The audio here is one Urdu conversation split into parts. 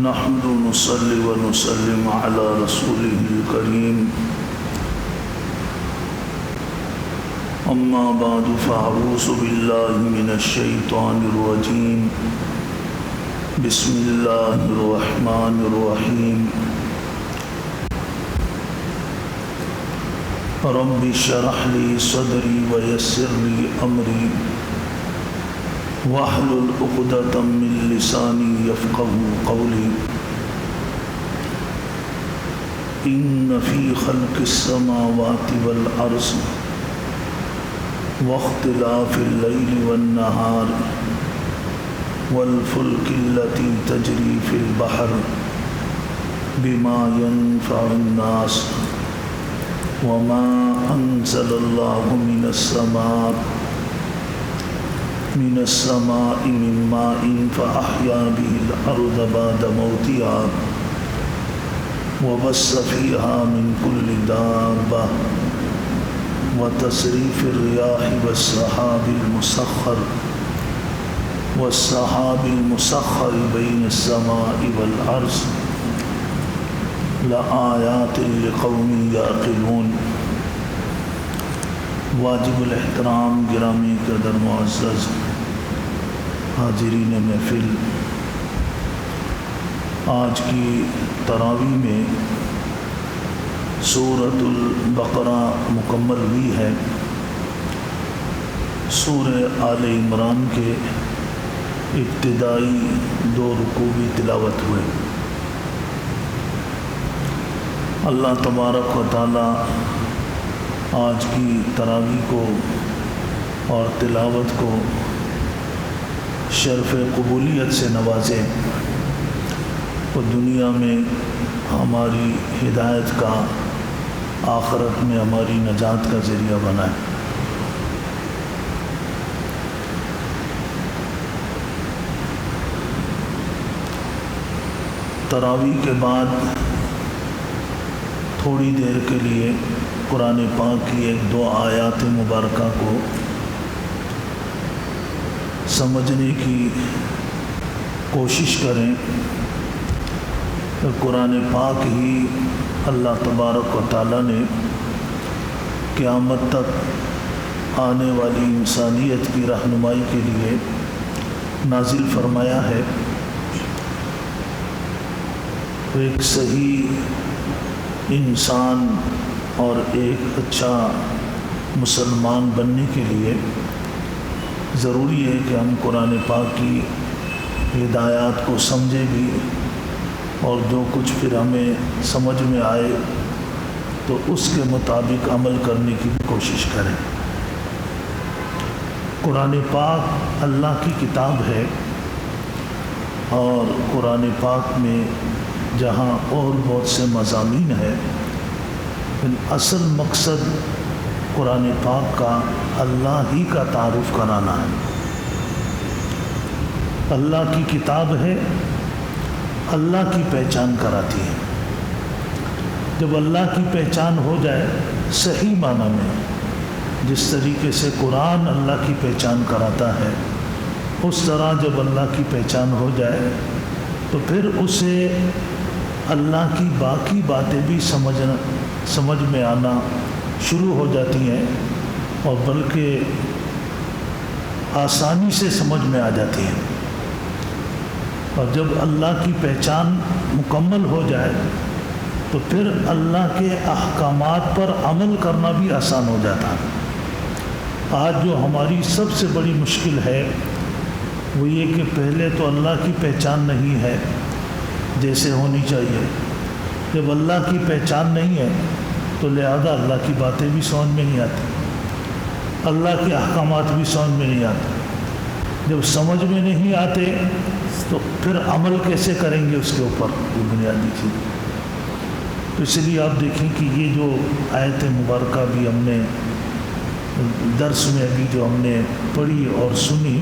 نحمد ونصلي ونسلم على رسوله الكريم أما بعد فأعوذ بالله من الشيطان الرجيم بسم الله الرحمن الرحيم رب اشرح لي صدري ويسر لي أمري واحلل عقدة من لساني يفقهوا قولي إن في خلق السماوات والأرض واختلاف الليل والنهار والفلك التي تجري في البحر بما ينفع الناس وما أنزل الله من السماء من ماء فأحيا به الأرض بعد موتها وبث فيها من كل دابة وتصريف الرياح والسحاب المسخر بين السماء والأرض لآيات لقوم يعقلون. واجب الاحترام گرامی قدر معزز حاضرین محفل، آج کی تراویح میں سورۃ البقرہ مکمل ہوئی ہے. سورہ آل عمران کے ابتدائی 2 رکوع بھی تلاوت ہوئے. اللہ تبارک و تعالی آج کی تراویح کو اور تلاوت کو شرف قبولیت سے نوازے اور دنیا میں ہماری ہدایت کا، آخرت میں ہماری نجات کا ذریعہ بنائے. تراویح کے بعد تھوڑی دیر کے لیے قرآن پاک کی 1-2 آیات مبارکہ کو سمجھنے کی کوشش کریں. قرآن پاک ہی اللہ تبارک و تعالی نے قیامت تک آنے والی انسانیت کی رہنمائی کے لیے نازل فرمایا ہے. ایک صحیح انسان اور ایک اچھا مسلمان بننے کے لیے ضروری ہے کہ ہم قرآن پاک کی ہدایات کو سمجھیں بھی، اور جو کچھ پھر ہمیں سمجھ میں آئے تو اس کے مطابق عمل کرنے کی کوشش کریں. قرآن پاک اللہ کی کتاب ہے، اور قرآن پاک میں جہاں اور بہت سے مضامین ہیں، اصل مقصد قرآن پاک کا اللہ ہی کا تعارف کرانا ہے. اللہ کی کتاب ہے، اللہ کی پہچان کراتی ہے. جب اللہ کی پہچان ہو جائے صحیح معنی میں، جس طریقے سے قرآن اللہ کی پہچان کراتا ہے، اس طرح جب اللہ کی پہچان ہو جائے تو پھر اسے اللہ کی باقی باتیں بھی سمجھ میں آنا شروع ہو جاتی ہیں، اور بلکہ آسانی سے سمجھ میں آ جاتی ہیں. اور جب اللہ کی پہچان مکمل ہو جائے تو پھر اللہ کے احکامات پر عمل کرنا بھی آسان ہو جاتا ہے. آج جو ہماری سب سے بڑی مشکل ہے وہ یہ کہ پہلے تو اللہ کی پہچان نہیں ہے جیسے ہونی چاہیے. جب اللہ کی پہچان نہیں ہے تو لہذا اللہ کی باتیں بھی سمجھ میں نہیں آتی، اللہ کے احکامات بھی سمجھ میں نہیں آتے. جب سمجھ میں نہیں آتے تو پھر عمل کیسے کریں گے اس کے اوپر؟ وہ بنیادی چیز. تو اس لیے آپ دیکھیں کہ یہ جو آیت مبارکہ بھی ہم نے درس میں ابھی جو ہم نے پڑھی اور سنی،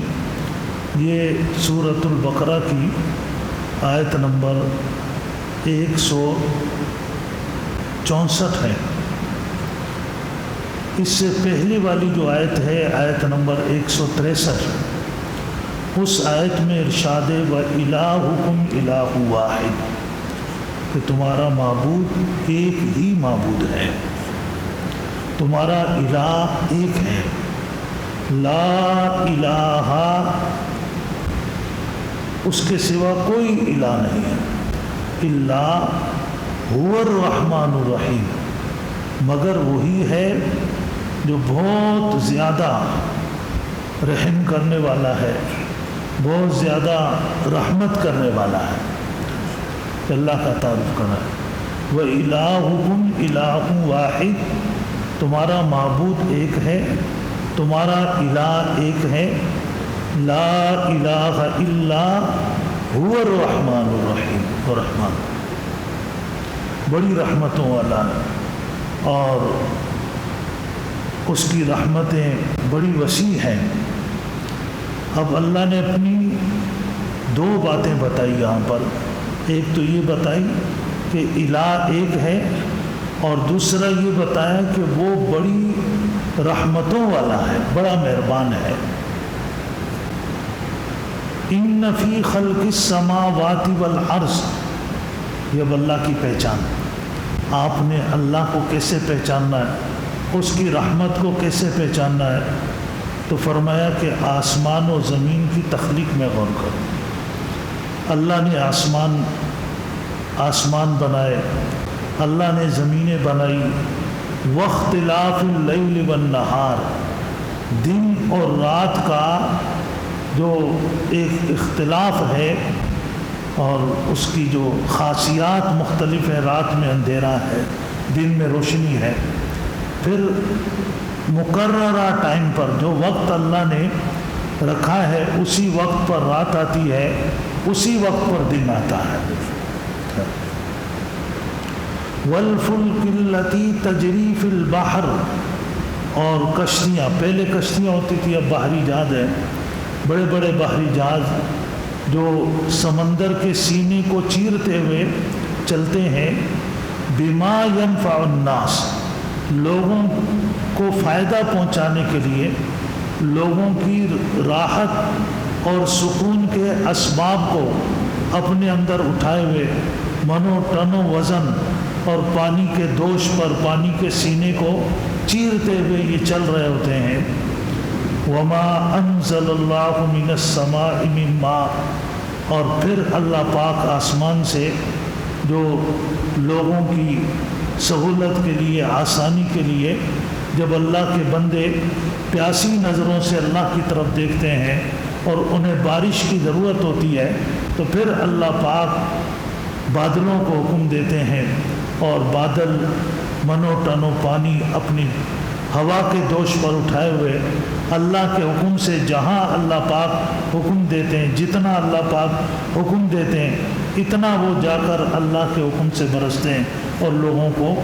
یہ سورۃ البقرہ کی آیت نمبر 164 ہے. اس سے پہلے والی جو آیت ہے آیت نمبر 163، اس آیت میں ارشاد و الہکم الہ واحد کہ تمہارا معبود ایک ہی معبود ہے، تمہارا الہ ایک ہے، لا الہ اس کے سوا کوئی الہ نہیں ہے، الا هو الرحمن الرحیم، مگر وہی ہے جو بہت زیادہ رحم کرنے والا ہے، بہت زیادہ رحمت کرنے والا ہے۔ اللہ کا تعارف کرنا ہے، وَإِلَٰهُكُمْ إِلَٰهٌ وَاحِدٌ، تمہارا معبود ایک ہے، تمہارا الہ ایک ہے، لا الہ الا هو الرحمن الرحیم، رحمان بڑی رحمتوں والا ہے اور اس کی رحمتیں بڑی وسیع ہیں۔ اب اللہ نے اپنی دو باتیں بتائی یہاں پر، ایک تو یہ بتائی کہ الہ ایک ہے، اور دوسرا یہ بتایا کہ وہ بڑی رحمتوں والا ہے، بڑا مہربان ہے۔ ان فی خلق السماوات والارض، یہ اب اللہ کی پہچان، آپ نے اللہ کو کیسے پہچاننا ہے، اس کی رحمت کو کیسے پہچاننا ہے، تو فرمایا کہ آسمان و زمین کی تخلیق میں غور کرو۔ اللہ نے آسمان بنائے، اللہ نے زمینیں بنائی، واختلاف اللیل والنہار، دن اور رات کا جو ایک اختلاف ہے اور اس کی جو خاصیات مختلف ہے، رات میں اندھیرا ہے، دن میں روشنی ہے، پھر مقررہ ٹائم پر جو وقت اللہ نے رکھا ہے اسی وقت پر رات آتی ہے، اسی وقت پر دن آتا ہے۔ والفلک التی تجری فی البحر، اور کشتیاں، پہلے کشتیاں ہوتی تھی، اب بحری جہاز ہے، بڑے بڑے بحری جہاز جو سمندر کے سینے کو چیرتے ہوئے چلتے ہیں، بما ینفع الناس، لوگوں کو فائدہ پہنچانے کے لیے، لوگوں کی راحت اور سکون کے اسباب کو اپنے اندر اٹھائے ہوئے، منو ٹنو وزن اور پانی کے دوش پر پانی کے سینے کو چیرتے ہوئے یہ چل رہے ہوتے ہیں۔ وما انزل اللہ من السماء من ماء، اور پھر اللہ پاک آسمان سے جو لوگوں کی سہولت کے لیے، آسانی کے لیے، جب اللہ کے بندے پیاسی نظروں سے اللہ کی طرف دیکھتے ہیں اور انہیں بارش کی ضرورت ہوتی ہے، تو پھر اللہ پاک بادلوں کو حکم دیتے ہیں، اور بادل منو ٹنو پانی اپنی ہوا کے دوش پر اٹھائے ہوئے اللہ کے حکم سے جہاں اللہ پاک حکم دیتے ہیں، جتنا اللہ پاک حکم دیتے ہیں اتنا وہ جا کر اللہ کے حکم سے برستے ہیں اور لوگوں کو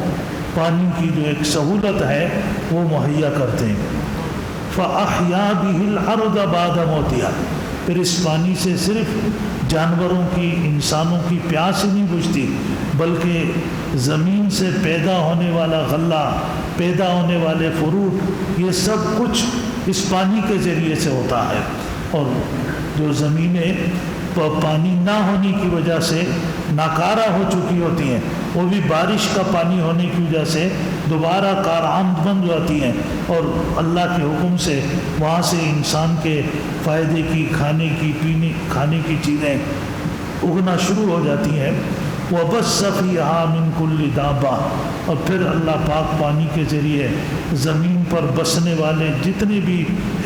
پانی کی جو ایک سہولت ہے وہ مہیا کرتے ہیں۔ فَأَحْيَا بِهِ الْأَرْضَ بَعْدَ مَوْتِهَا، پھر اس پانی سے صرف جانوروں کی، انسانوں کی پیاس ہی نہیں بجھتی، بلکہ زمین سے پیدا ہونے والا غلہ، پیدا ہونے والے فروٹ، یہ سب کچھ اس پانی کے ذریعے سے ہوتا ہے۔ اور جو زمینیں پانی نہ ہونے کی وجہ سے ناکارہ ہو چکی ہوتی ہیں، وہ بھی بارش کا پانی ہونے کی وجہ سے دوبارہ کارآمد بن جاتی ہیں، اور اللہ کے حکم سے وہاں سے انسان کے فائدے کی، کھانے کی چیزیں اگنا شروع ہو جاتی ہیں۔ وَبَثَّ فِيهَا مِن كُلِّ دَابَّةٍ، اور پھر اللہ پاک پانی کے ذریعے زمین پر بسنے والے جتنے بھی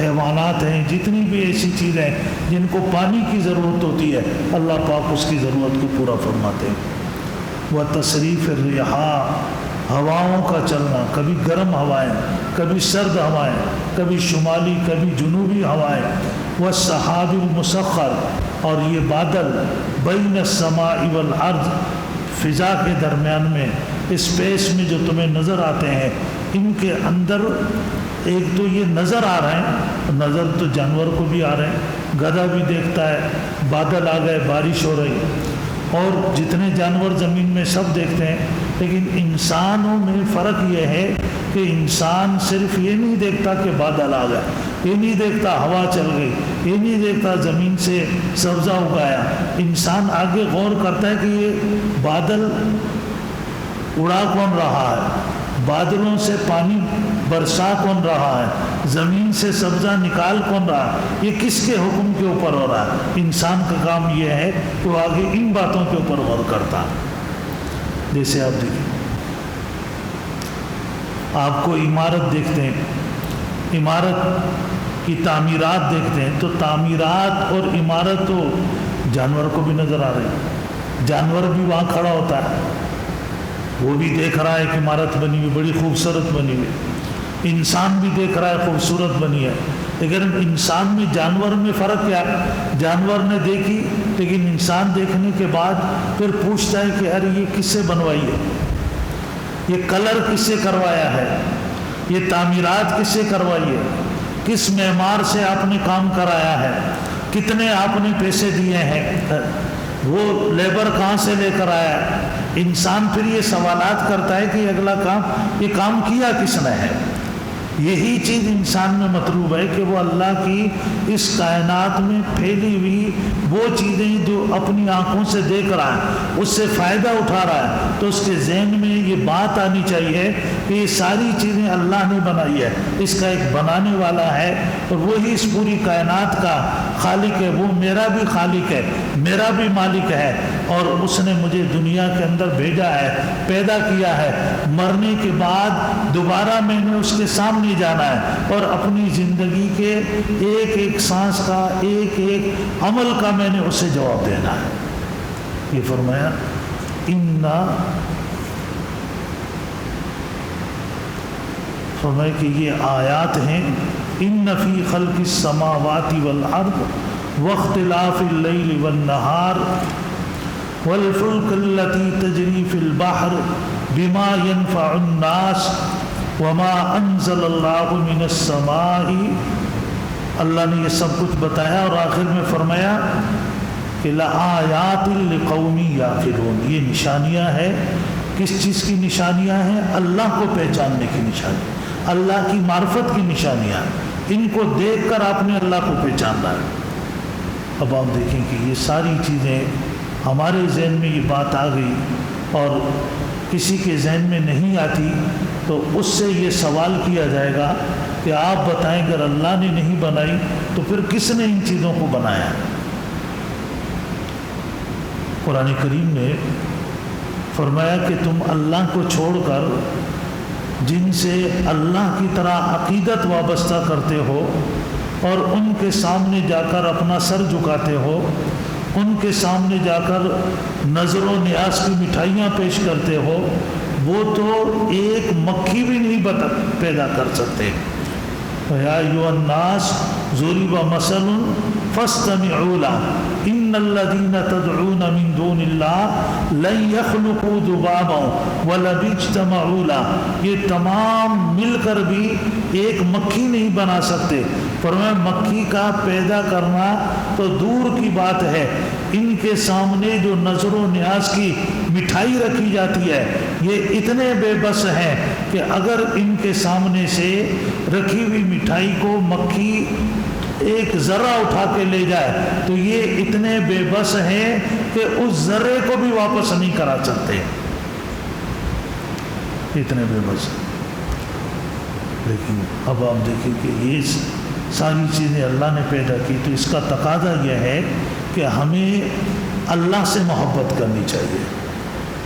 حیوانات ہیں، جتنی بھی ایسی چیزیں جن کو پانی کی ضرورت ہوتی ہے، اللہ پاک اس کی ضرورت کو پورا فرماتے ہیں۔ وَتَصْرِيفِ الرِّيَاحِ، ہواؤں کا چلنا، کبھی گرم ہوائیں، کبھی سرد ہوائیں، کبھی شمالی کبھی جنوبی ہوائیں۔ وَالسَّحَابِ الْمُسَخَّرِ، اور یہ بادل، بین السماء والارض، فضا کے درمیان میں، اسپیس میں جو تمہیں نظر آتے ہیں، ان کے اندر ایک تو یہ نظر آ رہے ہیں، نظر تو جانور کو بھی آ رہے ہیں، گدھا بھی دیکھتا ہے، بادل آ گئے، بارش ہو رہی، اور جتنے جانور زمین میں سب دیکھتے ہیں، لیکن انسانوں میں فرق یہ ہے کہ انسان صرف یہ نہیں دیکھتا کہ بادل آ گئے، یہ نہیں دیکھتا ہوا چل گئی، یہ نہیں دیکھتا زمین سے سبزہ اگایا۔ انسان آگے غور کرتا ہے کہ یہ بادل اڑا کون رہا ہے، بادلوں سے پانی برسا کون رہا ہے، زمین سے سبزہ نکال کون رہا ہے، یہ کس کے حکم کے اوپر ہو رہا ہے۔ انسان کا کام یہ ہے کہ وہ آگے ان باتوں کے اوپر غور کرتا۔ جیسے آپ دیکھیں، آپ کو عمارت دیکھتے ہیں، عمارت کی تعمیرات دیکھتے ہیں، تو تعمیرات اور عمارت تو جانور کو بھی نظر آ رہی، جانور بھی وہاں کھڑا ہوتا ہے، وہ بھی دیکھ رہا ہے کہ عمارت بنی ہوئی بڑی خوبصورت بنی ہوئی، انسان بھی دیکھ رہا ہے خوبصورت بنی ہے، لیکن انسان میں جانور میں فرق کیا ہے؟ جانور نے دیکھی، لیکن انسان دیکھنے کے بعد پھر پوچھتا ہے کہ ارے یہ کس سے بنوائی ہے، یہ کلر کس سے کروایا ہے، یہ تعمیرات کس سے کروائی ہے، کس معمار سے آپ نے کام کرایا ہے، کتنے آپ نے پیسے دیے ہیں، وہ لیبر کہاں سے لے کر آیا ہے۔ انسان پھر یہ سوالات کرتا ہے کہ اگلا کام، یہ کام کیا کس نے ہے۔ یہی چیز انسان میں مطلوب ہے کہ وہ اللہ کی اس کائنات میں پھیلی ہوئی وہ چیزیں جو اپنی آنکھوں سے دیکھ رہا ہے، اس سے فائدہ اٹھا رہا ہے، تو اس کے ذہن میں یہ بات آنی چاہیے کہ یہ ساری چیزیں اللہ نے بنائی ہے، اس کا ایک بنانے والا ہے، اور وہی اس پوری کائنات کا خالق ہے، وہ میرا بھی خالق ہے، میرا بھی مالک ہے، اور اس نے مجھے دنیا کے اندر بھیجا ہے، پیدا کیا ہے، مرنے کے بعد دوبارہ میں نے اس کے سامنے جانا ہے، اور اپنی زندگی کے ایک ایک سانس کا، ایک ایک عمل کا میں نے اسے جواب دینا ہے۔ یہ فرمایا فرمایا کہ یہ آیات ہیں، ان فی خلق السماوات والارض واختلاف اللیل والنہار والفلک التي تجری فی البحر بما ينفع الناس وما انزل اللہ من السماء۔ اللہ نے یہ سب کچھ بتایا، اور آخر میں فرمایا کہ لآیات لقوم یعقلون، یہ نشانیاں ہیں۔ کس چیز کی نشانیاں ہیں؟ اللہ کو پہچاننے کی نشانیاں، اللہ کی معرفت کی نشانیاں، ان کو دیکھ کر آپ نے اللہ کو پہچاننا ہے۔ اب آپ دیکھیں کہ یہ ساری چیزیں ہمارے ذہن میں یہ بات آ گئی، اور کسی کے ذہن میں نہیں آتی تو اس سے یہ سوال کیا جائے گا کہ آپ بتائیں اگر اللہ نے نہیں بنائی تو پھر کس نے ان چیزوں کو بنایا؟ قرآن کریم نے فرمایا کہ تم اللہ کو چھوڑ کر جن سے اللہ کی طرح عقیدت وابستہ کرتے ہو، اور ان کے سامنے جا کر اپنا سر جھکاتے ہو، ان کے سامنے جا کر نظر و نیاز کی مٹھائیاں پیش کرتے ہو، وہ تو ایک مکھی بھی نہیں پیدا کر سکتے۔ یا ایھا الناس ضرب مثل فاستمعوا له ان الذين تدعون من دون الله لن يخلقوا ذبابا ولو اجتمعوا له، یہ تمام مل کر بھی ایک مکھی نہیں بنا سکتے۔ فرمایا مکھی کا پیدا کرنا تو دور کی بات ہے، ان کے سامنے جو نظر و نیاز کی مٹھائی رکھی جاتی ہے، یہ اتنے بے بس ہیں کہ اگر ان کے سامنے سے رکھی ہوئی مٹھائی کو مکھی ایک ذرہ اٹھا کے لے جائے تو یہ اتنے بے بس ہیں کہ اس ذرے کو بھی واپس نہیں کرا سکتے، اتنے بے بس ہیں۔ لیکن اب آپ دیکھیں کہ یہ ساری چیزیں اللہ نے پیدا کی، تو اس کا تقاضا یہ ہے کہ ہمیں اللہ سے محبت کرنی چاہیے۔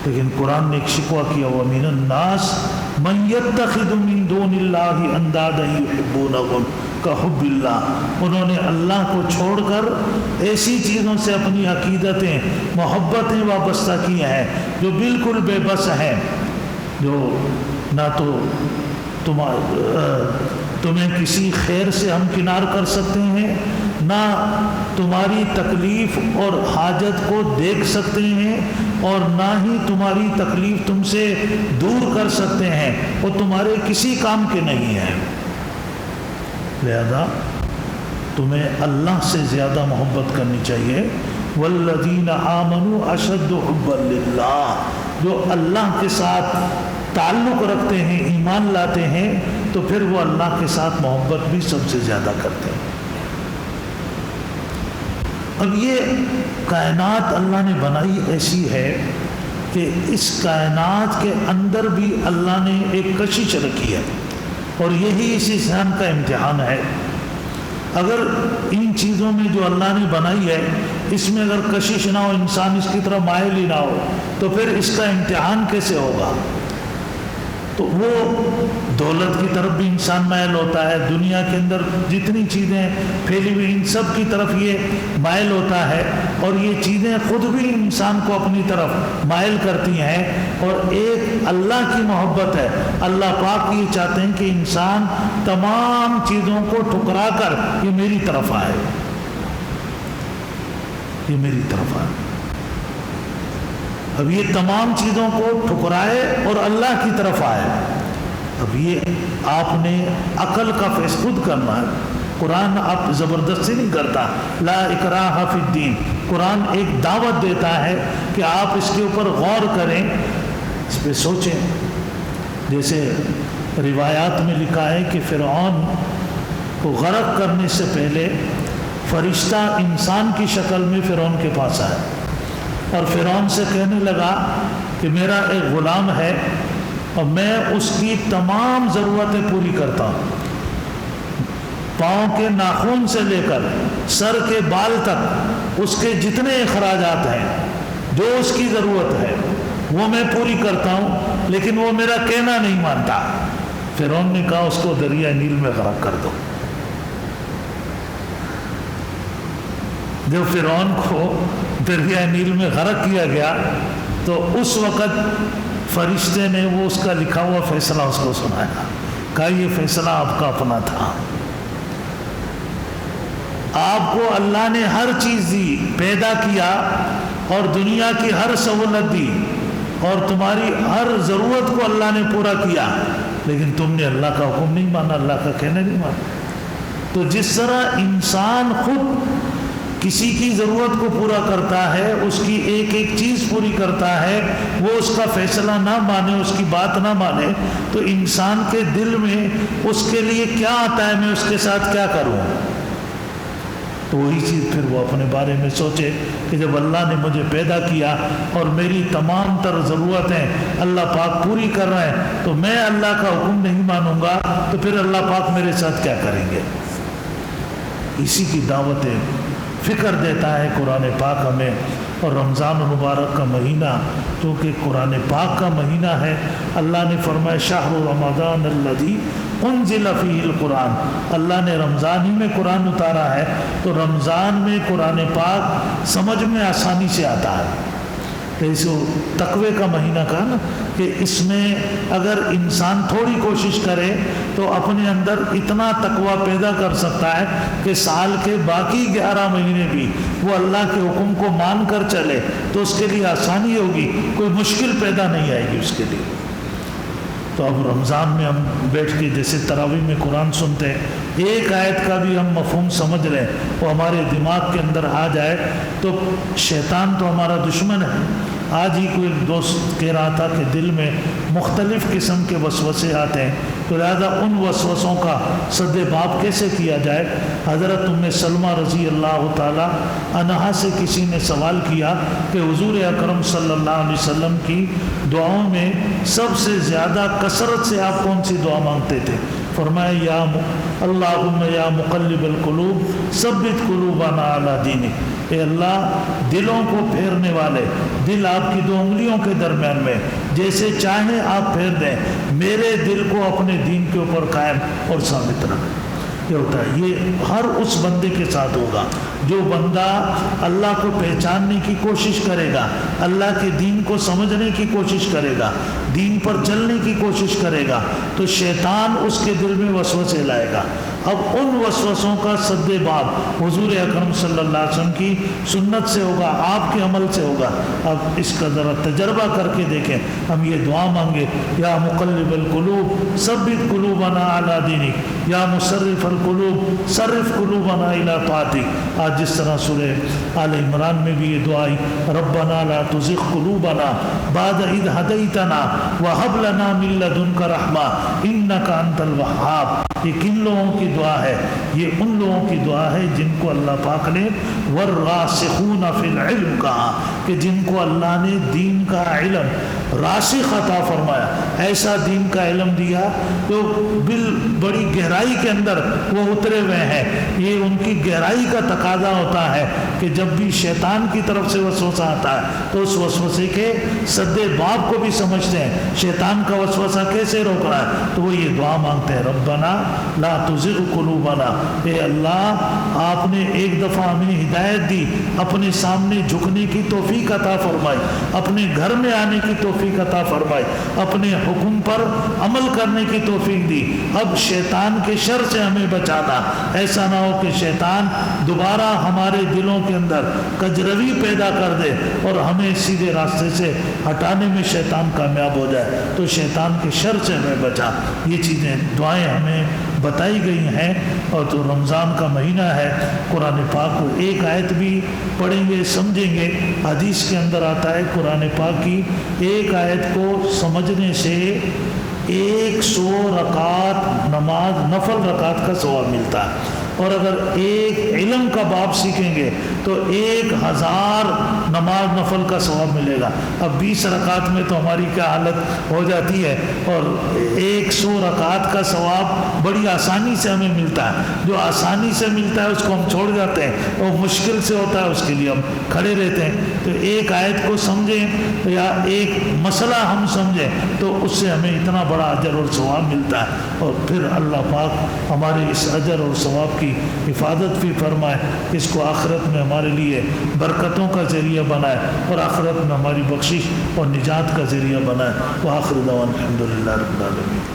لیکن قرآن نے ایک شکوہ کیا، وَمِنَ النَّاسِ مَن يَتَّخِذُ مِن دُونِ اللَّهِ أَندَادًا يُحِبُّونَهُمْ كَحُبِّ اللَّهِ، انہوں نے اللہ کو چھوڑ کر ایسی چیزوں سے اپنی عقیدتیں، محبتیں وابستہ کی ہیں جو بالکل بے بس ہیں، جو نہ تو تمہیں کسی خیر سے ہمکنار کر سکتے ہیں، نہ تمہاری تکلیف اور حاجت کو دیکھ سکتے ہیں، اور نہ ہی تمہاری تکلیف تم سے دور کر سکتے ہیں، وہ تمہارے کسی کام کے نہیں ہیں۔ لہذا تمہیں اللہ سے زیادہ محبت کرنی چاہیے۔ والذین آمنوا اشد حبا للہ، جو اللہ کے ساتھ تعلق رکھتے ہیں، ایمان لاتے ہیں، تو پھر وہ اللہ کے ساتھ محبت بھی سب سے زیادہ کرتے ہیں۔ اب یہ کائنات اللہ نے بنائی ایسی ہے کہ اس کائنات کے اندر بھی اللہ نے ایک کشش رکھی ہے، اور یہی اس انسان کا امتحان ہے۔ اگر ان چیزوں میں جو اللہ نے بنائی ہے اس میں اگر کشش نہ ہو، انسان اس کی طرف مائل ہی نہ ہو، تو پھر اس کا امتحان کیسے ہوگا؟ تو وہ دولت کی طرف بھی انسان مائل ہوتا ہے، دنیا کے اندر جتنی چیزیں پھیلی ہوئی ان سب کی طرف یہ مائل ہوتا ہے، اور یہ چیزیں خود بھی انسان کو اپنی طرف مائل کرتی ہیں، اور ایک اللہ کی محبت ہے۔ اللہ پاک یہ چاہتے ہیں کہ انسان تمام چیزوں کو ٹھکرا کر یہ میری طرف آئے، یہ میری طرف آئے۔ اب یہ تمام چیزوں کو ٹھکرائے اور اللہ کی طرف آئے۔ اب یہ آپ نے عقل کا فیصلہ خود کرنا ہے۔ قرآن آپ زبردستی نہیں کرتا، لا اکراہ فی الدین۔ قرآن ایک دعوت دیتا ہے کہ آپ اس کے اوپر غور کریں، اس پہ سوچیں۔ جیسے روایات میں لکھا ہے کہ فرعون کو غرق کرنے سے پہلے فرشتہ انسان کی شکل میں فرعون کے پاس آیا، اور فرعون سے کہنے لگا کہ میرا ایک غلام ہے اور میں اس کی تمام ضرورتیں پوری کرتا ہوں، پاؤں کے ناخن سے لے کر سر کے بال تک اس کے جتنے اخراجات ہیں، جو اس کی ضرورت ہے وہ میں پوری کرتا ہوں، لیکن وہ میرا کہنا نہیں مانتا۔ فرعون نے کہا اس کو دریا نیل میں غرق کر دو۔ جب فرعون کو دریا نیل میں غرق کیا گیا تو اس وقت فرشتے نے وہ اس کا لکھا ہوا فیصلہ اس کو سنایا، کہا یہ فیصلہ آپ کا اپنا تھا، آپ کو اللہ نے ہر چیز دی، پیدا کیا اور دنیا کی ہر سہولت دی، اور تمہاری ہر ضرورت کو اللہ نے پورا کیا، لیکن تم نے اللہ کا حکم نہیں مانا، اللہ کا کہنا نہیں مانا۔ تو جس طرح انسان خود کسی کی ضرورت کو پورا کرتا ہے، اس کی ایک ایک چیز پوری کرتا ہے، وہ اس کا فیصلہ نہ مانے، اس کی بات نہ مانے، تو انسان کے دل میں اس کے لیے کیا آتا ہے، میں اس کے ساتھ کیا کروں؟ تو وہی چیز پھر وہ اپنے بارے میں سوچے کہ جب اللہ نے مجھے پیدا کیا اور میری تمام تر ضرورتیں اللہ پاک پوری کر رہے ہیں، تو میں اللہ کا حکم نہیں مانوں گا، تو پھر اللہ پاک میرے ساتھ کیا کریں گے؟ اسی کی دعوت فکر دیتا ہے قرآن پاک ہمیں۔ اور رمضان المبارک کا مہینہ چونکہ قرآن پاک کا مہینہ ہے، اللہ نے فرمایا شہر رمضان الذی انزل فیہ القرآن، اللہ نے رمضان ہی میں قرآن اتارا ہے، تو رمضان میں قرآن پاک سمجھ میں آسانی سے آتا ہے۔ جیسے تقوی کا مہینہ کہا نا کہ اس میں اگر انسان تھوڑی کوشش کرے تو اپنے اندر اتنا تقوی پیدا کر سکتا ہے کہ سال کے باقی 11 مہینے بھی وہ اللہ کے حکم کو مان کر چلے تو اس کے لیے آسانی ہوگی، کوئی مشکل پیدا نہیں آئے گی اس کے لیے۔ تو اب رمضان میں ہم بیٹھ کے جیسے تراویح میں قرآن سنتے ہیں، ایک آیت کا بھی ہم مفہوم سمجھ لیں، وہ ہمارے دماغ کے اندر آ جائے تو شیطان تو ہمارا دشمن ہے۔ آج ہی کوئی دوست کہہ رہا تھا کہ دل میں مختلف قسم کے وسوسے آتے ہیں، تو لہذا ان وسوسوں کا سد باب کیسے کیا جائے؟ حضرت ام سلمہ رضی اللہ تعالی عنہا سے کسی نے سوال کیا کہ حضور اکرم صلی اللہ علیہ وسلم کی دعاؤں میں سب سے زیادہ کثرت سے آپ کون سی دعا مانگتے تھے؟ فرمایا یا اللہم یا مقلب القلوب ثبت قلوبنا علی دینک، اے اللہ دلوں کو پھیرنے والے، دل آپ کی 2 انگلیوں کے درمیان میں، جیسے چاہیں آپ پھیر دیں، میرے دل کو اپنے دین کے اوپر قائم اور ثابت رکھ۔ یہ ہوتا ہے، یہ ہر اس بندے کے ساتھ ہوگا جو بندہ اللہ کو پہچاننے کی کوشش کرے گا، اللہ کے دین کو سمجھنے کی کوشش کرے گا، دین پر چلنے کی کوشش کرے گا، تو شیطان اس کے دل میں وسوسے لائے گا۔ اب ان وسوسوں کا سد باب حضور اکرم صلی اللہ علیہ وسلم کی سنت سے ہوگا، آپ کے عمل سے ہوگا۔ اب اس کا ذرا تجربہ کر کے دیکھیں، ہم یہ دعا مانگے، یا مقلب القلوب ثبت قلوبنا علی دینک، یا مصرف القلوب صرف قلوبنا الی طاعتک۔ آج جس طرح سورہ آل عمران میں بھی یہ دعا آئی، ربنا لا تزغ قلوبنا بعد اذ ہدیتنا وہب لنا من لدنک رحمہ انک انت الوہاب۔ یہ کن لوگوں کی دعا ہے؟ یہ ان لوگوں کی دعا ہے جن کو اللہ پاک نے والراسخون فی العلم کہا، کہ جن کو اللہ نے دین کا علم راسخ عطا فرمایا، ایسا دین کا علم دیا تو بڑی گہرائی کے اندر وہ اترے ہوئے ہیں۔ یہ ان کی گہرائی کا تقاضا ہوتا ہے کہ جب بھی شیطان کی طرف سے وسوسہ آتا ہے تو اس وسوسے کے سد باب کو بھی سمجھتے ہیں، شیطان کا وسوسہ کیسے روکنا ہے، تو وہ یہ دعا مانگتے ہیں، ربنا لا تزغ قلوبنا، اے اللہ آپ نے ایک دفعہ ہمیں ہدایت دی، اپنے سامنے جھکنے کی توفیق عطا فرمائی، اپنے گھر میں آنے کی توفیق عطا فرمائی، اپنے حکم پر عمل کرنے کی توفیق دی۔ اب شیطان کے شر سے ہمیں بچانا، ایسا نہ ہو کہ شیطان دوبارہ ہمارے دلوں کے اندر کجروی پیدا کر دے اور ہمیں سیدھے راستے سے ہٹانے میں شیطان کامیاب ہو جائے، تو شیطان کے شر سے ہمیں بچا۔ یہ چیزیں دعائیں ہمیں بتائی گئی ہیں۔ اور تو رمضان کا مہینہ ہے، قرآن پاک کو ایک آیت بھی پڑھیں گے، سمجھیں گے۔ حدیث کے اندر آتا ہے قرآن پاک کی ایک آیت کو سمجھنے سے 100 رکعت نماز نفل رکعت کا ثواب ملتا ہے، اور اگر ایک علم کا باب سیکھیں گے تو 1000 نماز نفل کا ثواب ملے گا۔ اب 20 رکعت میں تو ہماری کیا حالت ہو جاتی ہے، اور 100 رکعت کا ثواب بڑی آسانی سے ہمیں ملتا ہے۔ جو آسانی سے ملتا ہے اس کو ہم چھوڑ جاتے ہیں، اور مشکل سے ہوتا ہے اس کے لیے ہم کھڑے رہتے ہیں۔ تو ایک آیت کو سمجھیں یا ایک مسئلہ ہم سمجھیں تو اس سے ہمیں اتنا بڑا اجر اور ثواب ملتا ہے، اور پھر اللہ پاک ہمارے اس اجر اور ثواب کی حفاظت بھی فرمائے، اس کو آخرت میں ہمارے لیے برکتوں کا ذریعہ بنائے، اور آخرت میں ہماری بخشش اور نجات کا ذریعہ بنائے۔ وآخر دعوانا الحمدللہ رب العالمین۔